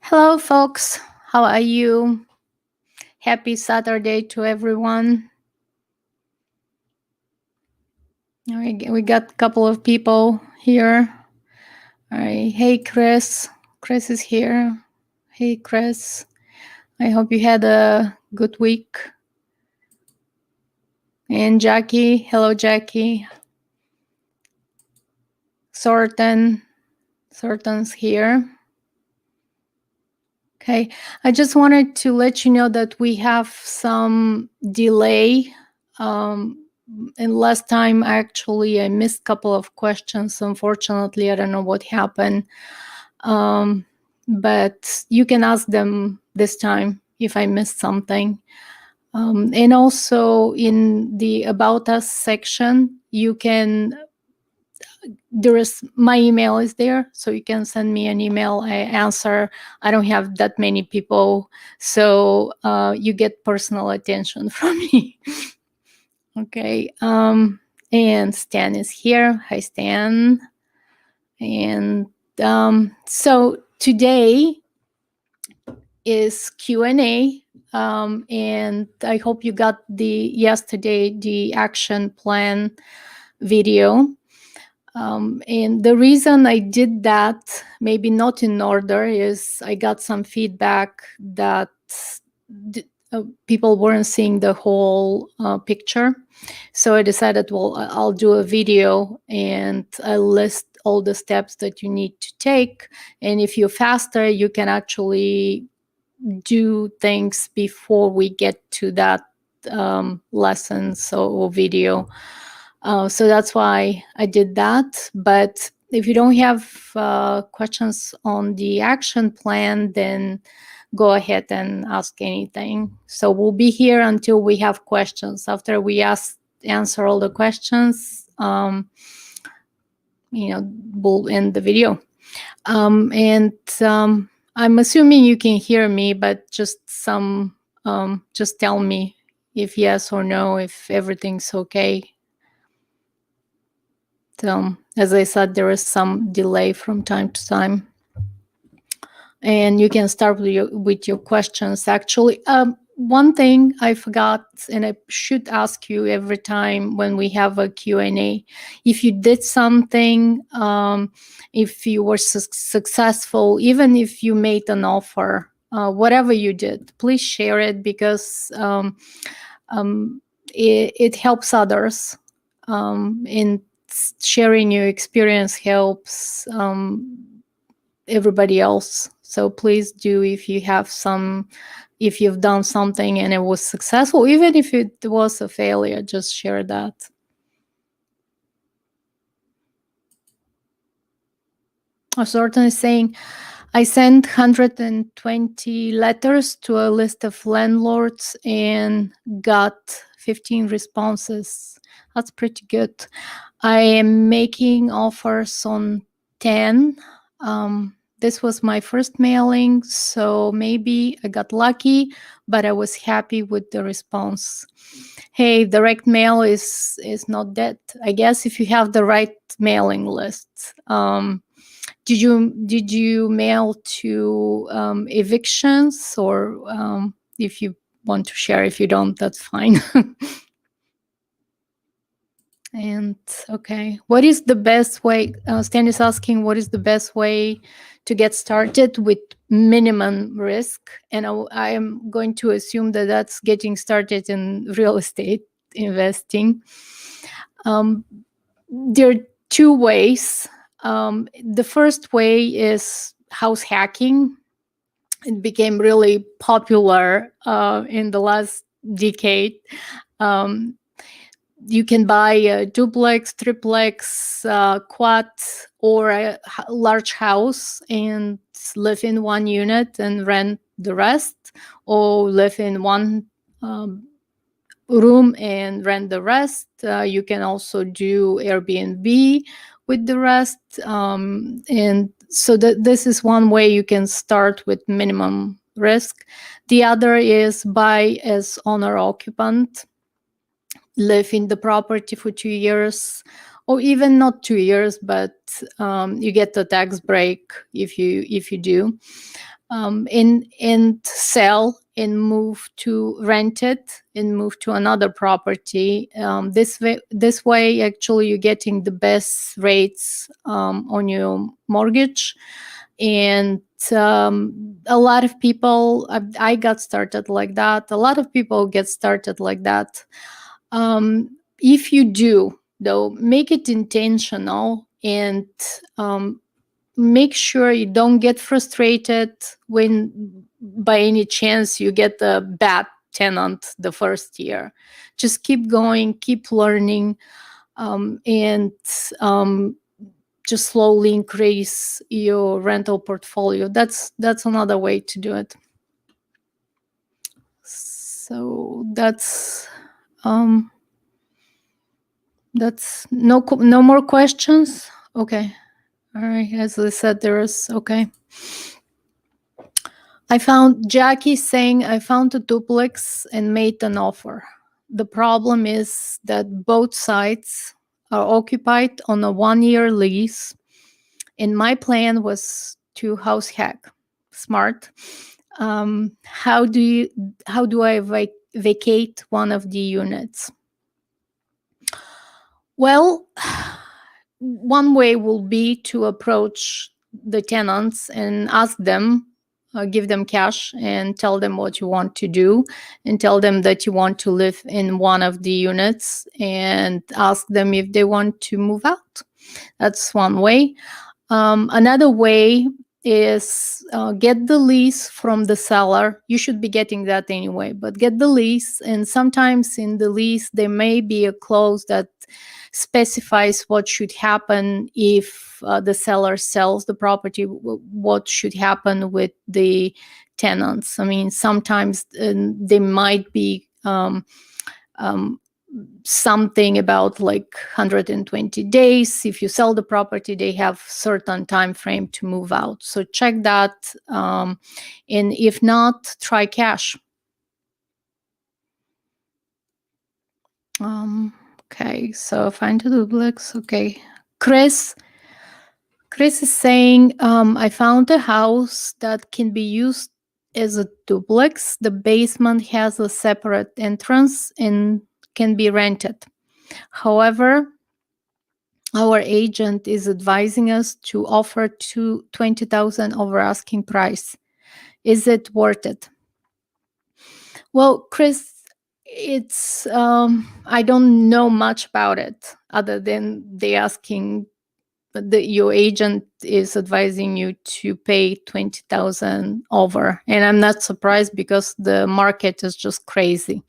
Hello, folks. How are you? Happy Saturday to everyone. We got a couple of people here. All right. Hey, Chris. Chris is here. Hey, Chris. I hope you had a good week. And Jackie. Hello, Jackie. Sorten's here. Okay. I just wanted to let you know that we have some delay. And last time, actually, I missed a couple of questions. Unfortunately, I don't know what happened. But you can ask them this time if I missed something. And also in the About Us section, you can, my email is there, so you can send me an email. I answer. I don't have that many people, so you get personal attention from me. Okay. And Stan is here. Hi, Stan. And so today is Q&A. And I hope you got yesterday the action plan video. And the reason I did that, maybe not in order, is I got some feedback that people weren't seeing the whole picture. So I decided, well, I'll do a video and I list all the steps that you need to take. And if you're faster, you can actually do things before we get to that lessons or video. So that's why I did that. But if you don't have questions on the action plan, then go ahead and ask anything. So we'll be here until we have questions. After we answer all the questions, we'll end the video. And I'm assuming you can hear me, but just tell me if yes or no, if everything's okay. So, as I said, there is some delay from time to time. And you can start with your questions. Actually, one thing I forgot, and I should ask you every time when we have a Q&A, if you did something, if you were successful, even if you made an offer, whatever you did, please share it, because it helps others. And sharing your experience helps everybody else. So please do, if you've done something and it was successful, even if it was a failure, just share that. Sorten is saying, I sent 120 letters to a list of landlords and got 15 responses. That's pretty good. I am making offers on 10. This was my first mailing, so maybe I got lucky, but I was happy with the response. Hey, direct mail is not dead. I guess if you have the right mailing list. Did you mail to evictions, or if you want to share? If you don't, that's fine. And okay, what is the best way? Stan is asking, what is the best way to get started with minimum risk? And I am going to assume that that's getting started in real estate investing. There are two ways. The first way is house hacking. It became really popular in the last decade. You can buy a duplex, triplex, quad, or a large house and live in one unit and rent the rest, or live in one room and rent the rest. You can also do Airbnb with the rest. And so this is one way you can start with minimum risk. The other is buy as owner-occupant, live in the property for 2 years, or even not 2 years, but you get the tax break if you do. and sell and move to rent it and move to another property. This way, actually, you're getting the best rates on your mortgage. And a lot of people, I got started like that. A lot of people get started like that. If you do, though, make it intentional, and make sure you don't get frustrated when by any chance you get a bad tenant the first year. Just keep going, keep learning, and just slowly increase your rental portfolio. That's another way to do it. So that's no more questions. Okay. All right. As I said, there is okay. I found Jackie saying I found a duplex and made an offer. The problem is that both sites are occupied on a 1-year lease, and my plan was to house hack. Smart. How do I vacate one of the units? Well, one way will be to approach the tenants and ask them, give them cash and tell them what you want to do, and tell them that you want to live in one of the units, and ask them if they want to move out. That's one way. Another way is get the lease from the seller. You should be getting that anyway, but get the lease. And sometimes in the lease, there may be a clause that specifies what should happen if the seller sells the property, what should happen with the tenants. I mean, sometimes there might be something about like 120 days. If you sell the property, they have certain time frame to move out. So check that. And if not, try cash. Okay, so find a duplex. Okay. Chris is saying, I found a house that can be used as a duplex. The basement has a separate entrance and can be rented. However, our agent is advising us to offer to 20,000 over asking price. Is it worth it? Well, Chris, it's I don't know much about it other than they asking. Your agent is advising you to pay 20,000 over, and I'm not surprised because the market is just crazy.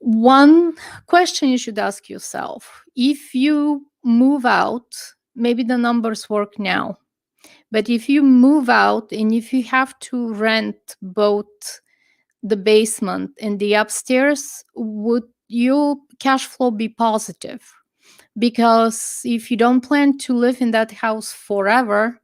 One question you should ask yourself: if you move out, maybe the numbers work now, but if you move out and if you have to rent both the basement and the upstairs, would your cash flow be positive? Because if you don't plan to live in that house forever,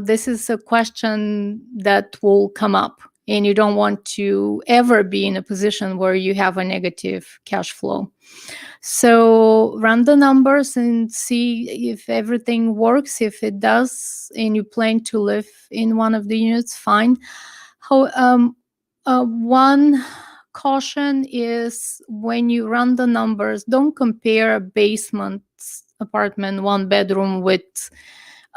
this is a question that will come up, and you don't want to ever be in a position where you have a negative cash flow. So run the numbers and see if everything works. If it does, and you plan to live in one of the units, fine. One caution is when you run the numbers, don't compare a basement apartment, 1 bedroom, with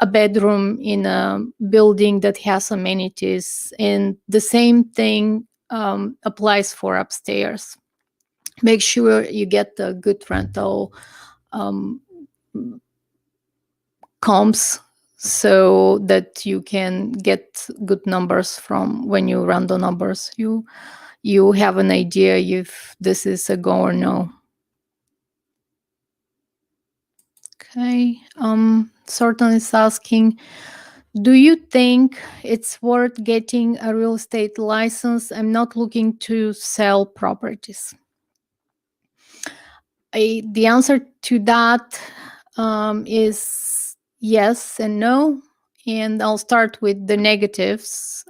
a bedroom in a building that has amenities. And the same thing applies for upstairs. Make sure you get a good rental comps so that you can get good numbers. From when you run the numbers, you have an idea if this is a go or no. Okay. Certain is asking, do you think it's worth getting a real estate license? I'm not looking to sell properties. The answer to that is yes and no. And I'll start with the negatives.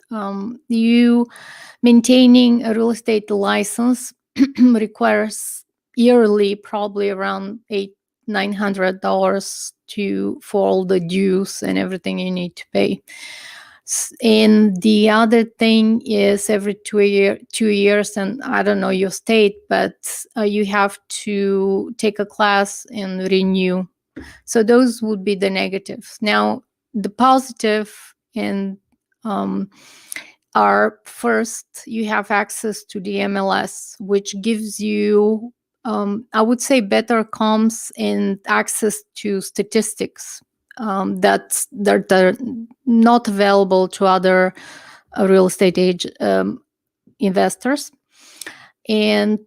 You maintaining a real estate license requires yearly probably around $800-900 for all the dues and everything you need to pay. And the other thing is every 2 years, and I don't know your state, but you have to take a class and renew. So those would be the negatives. Now, the positive and are first, you have access to the MLS, which gives you, I would say, better comms and access to statistics that are not available to other real estate investors. And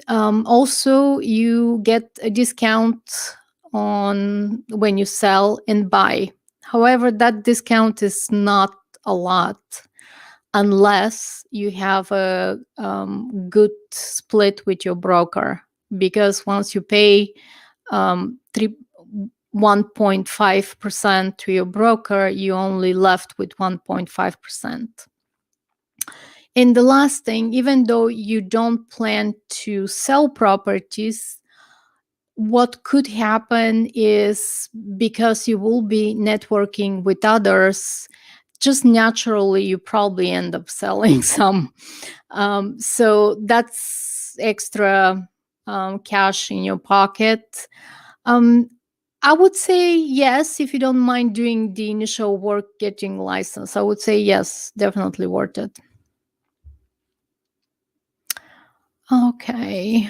also, you get a discount on when you sell and buy. However, that discount is not a lot unless you have a good split with your broker, because once you pay 1.5% to your broker, you only left with 1.5%. And the last thing, even though you don't plan to sell properties, what could happen is, because you will be networking with others, just naturally you probably end up selling some. So that's extra cash in your pocket. I would say yes, if you don't mind doing the initial work getting license. I would say yes, definitely worth it. Okay.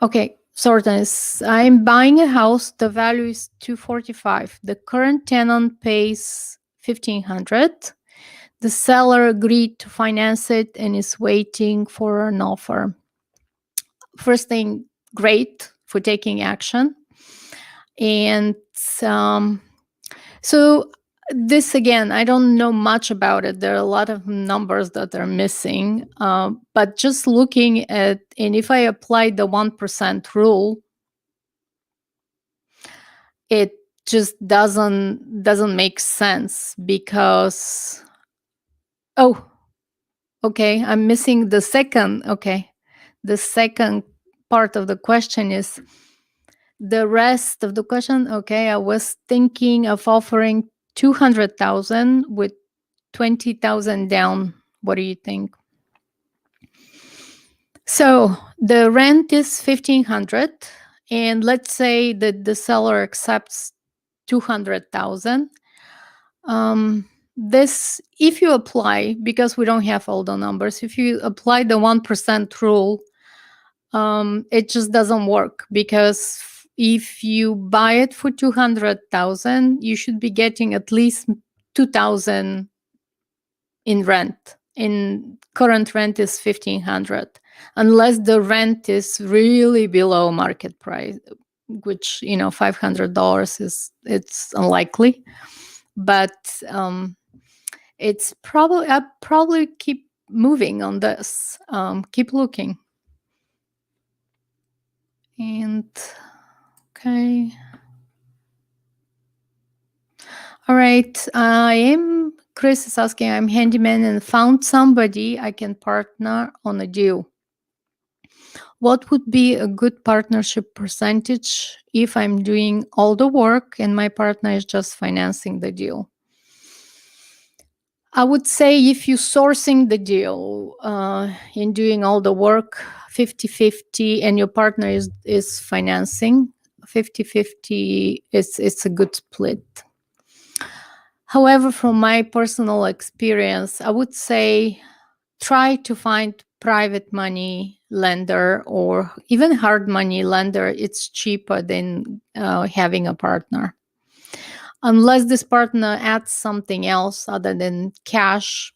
Okay, Sortens. I'm buying a house. The value is 245. The current tenant pays 1,500. The seller agreed to finance it and is waiting for an offer. First thing, great for taking action. And so this, again, I don't know much about it. There are a lot of numbers that are missing. But just looking at, and if I apply the 1% rule, it just doesn't make sense, because okay, I'm missing the second. Okay, the second part of the question is the rest of the question. Okay, I was thinking of offering 200,000 with 20,000 down. What do you think? So the rent is 1,500, and let's say that the seller accepts 200,000. This, if you apply, because we don't have all the numbers, if you apply the 1% rule, it just doesn't work, because if you buy it for 200,000, you should be getting at least 2,000 in rent. In current rent is 1,500, unless the rent is really below market price, which, $500 it's unlikely. But it's probably, I'll probably keep moving on this, keep looking. And okay, all right, Chris is asking, I'm handyman and found somebody I can partner on a deal. What would be a good partnership percentage if I'm doing all the work and my partner is just financing the deal? I would say if you're sourcing the deal and doing all the work, 50-50, and your partner is financing, 50-50, it's a good split. However, from my personal experience, I would say try to find private money lender or even hard money lender. It's cheaper than having a partner. Unless this partner adds something else other than cash,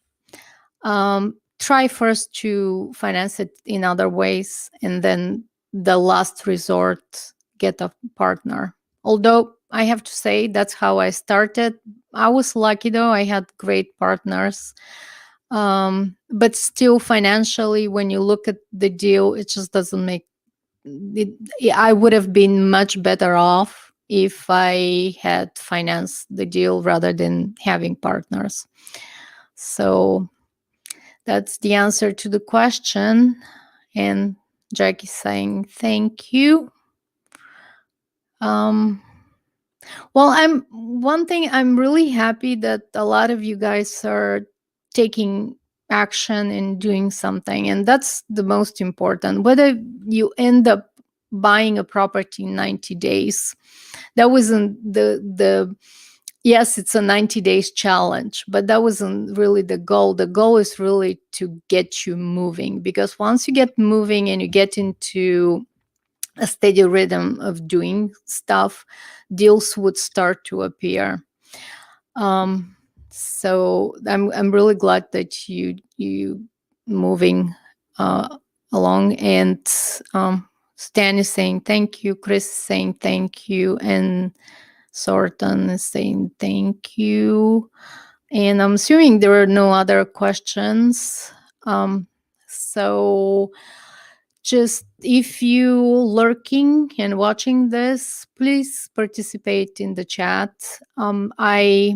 try first to finance it in other ways, and then the last resort, get a partner. Although I have to say that's how I started. I was lucky though, I had great partners. But still, financially, when you look at the deal, it just doesn't make it. I would have been much better off if I had financed the deal rather than having partners. So that's the answer to the question. And Jackie's saying thank you. Well, I'm really happy that a lot of you guys are taking action and doing something, and that's the most important. Whether you end up buying a property in 90 days, that wasn't the yes, it's a 90 days challenge, but that wasn't really the goal. The goal is really to get you moving, because once you get moving and you get into a steady rhythm of doing stuff, deals would start to appear. Um, so I'm really glad that you moving uh, along, and Stan is saying thank you, Chris is saying thank you, and Sorton is saying thank you. And I'm assuming there are no other questions. So just if you lurking and watching this, please participate in the chat. I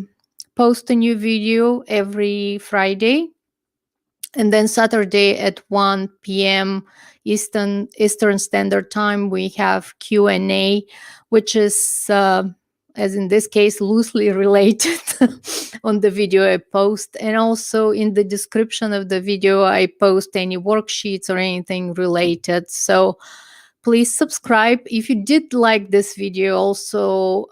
post a new video every Friday, and then Saturday at 1 p.m. Eastern Standard Time we have Q&A, which is as in this case loosely related on the video I post, and also in the description of the video I post any worksheets or anything related. So please subscribe. If you did like this video, also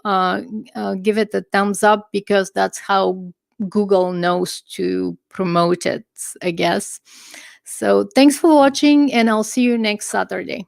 give it a thumbs up, because that's how Google knows to promote it, I guess. So thanks for watching, and I'll see you next Saturday.